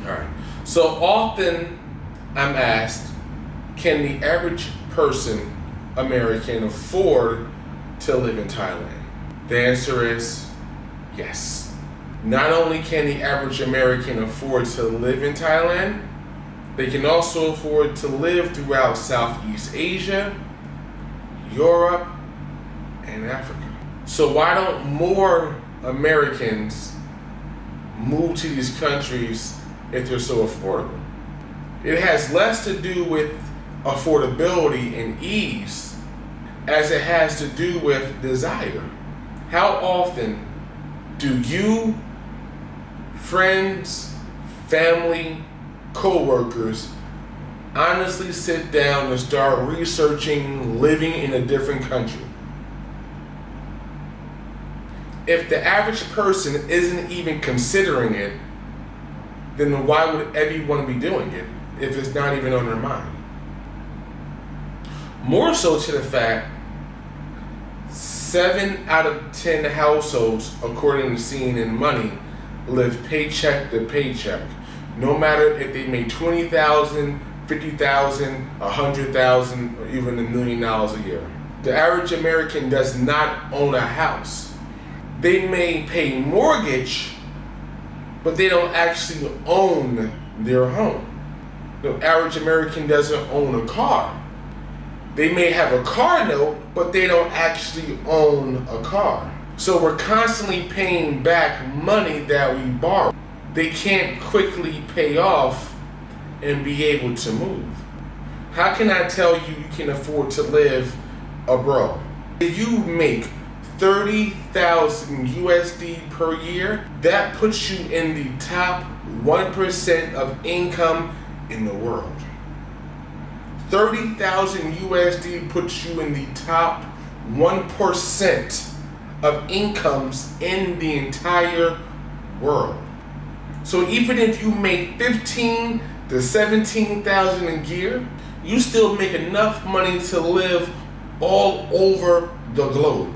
All right. So often I'm asked, can the average person, American, afford to live in Thailand? The answer is yes. Not only can the average American afford to live in Thailand, they can also afford to live throughout Southeast Asia, Europe, and Africa. So why don't more Americans move to these countries if they're so affordable? It has less to do with affordability and ease as it has to do with desire. How often do you, friends, family, co-workers honestly sit down and start researching living in a different country? If the average person isn't even considering it, then why would everyone be doing it if it's not even on their mind? More so to the fact, 7 out of 10 households, according to Seeing in Money, live paycheck to paycheck. No matter if they make $20,000, $50,000, $100,000, or even $1 million a year. The average American does not own a house. They may pay mortgage, but they don't actually own their home. The average American doesn't own a car. They may have a car note, but they don't actually own a car. So we're constantly paying back money that we borrow. They can't quickly pay off and be able to move. How can I tell you you can afford to live abroad? If you make 30,000 USD per year, that puts you in the top 1% of income in the world. 30,000 USD puts you in the top 1% of incomes in the entire world. So even if you make 15 to 17,000 a year, you still make enough money to live all over the globe.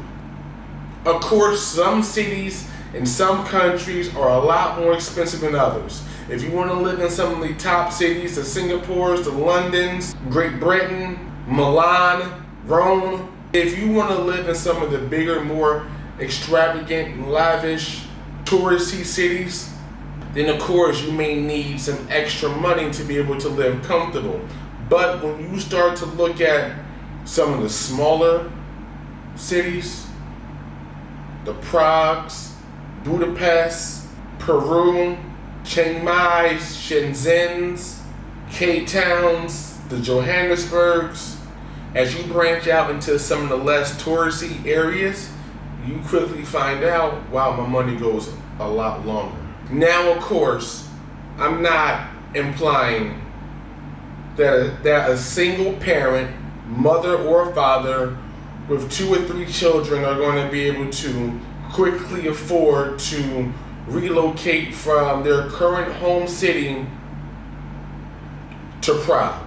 Of course, some cities and some countries are a lot more expensive than others. If you want to live in some of the top cities, the Singapores, the Londons, Great Britain, Milan, Rome, if you want to live in some of the bigger, more extravagant, lavish, touristy cities, then of course you may need some extra money to be able to live comfortable. But when you start to look at some of the smaller cities, the Pragues, Budapest, Peru, Chiang Mai, Shenzhens, Cape Towns, the Johannesburgs, as you branch out into some of the less touristy areas, you quickly find out, wow, my money goes a lot longer. Now, of course, I'm not implying that a single parent, mother or father, with 2 or 3 children are going to be able to quickly afford to relocate from their current home city to Prague.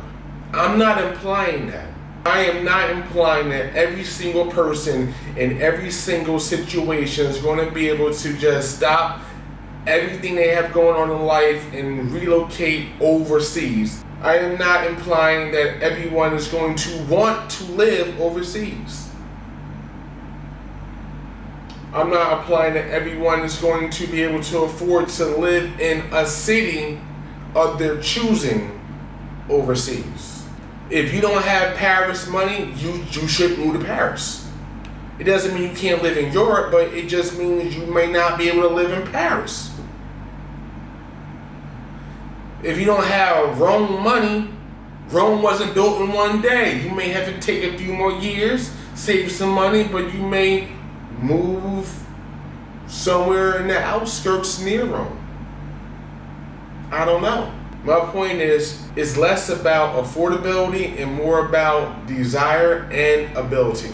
I'm not implying that. I am not implying that every single person in every single situation is going to be able to just stop everything they have going on in life and relocate overseas. I am not implying that everyone is going to want to live overseas. I'm not implying that everyone is going to be able to afford to live in a city of their choosing overseas. If you don't have Paris money, you should move to Paris. It doesn't mean you can't live in Europe, but it just means you may not be able to live in Paris. If you don't have Rome money, Rome wasn't built in one day. You may have to take a few more years, save some money, but you may move somewhere in the outskirts near Rome. I don't know. My point is, it's less about affordability and more about desire and ability.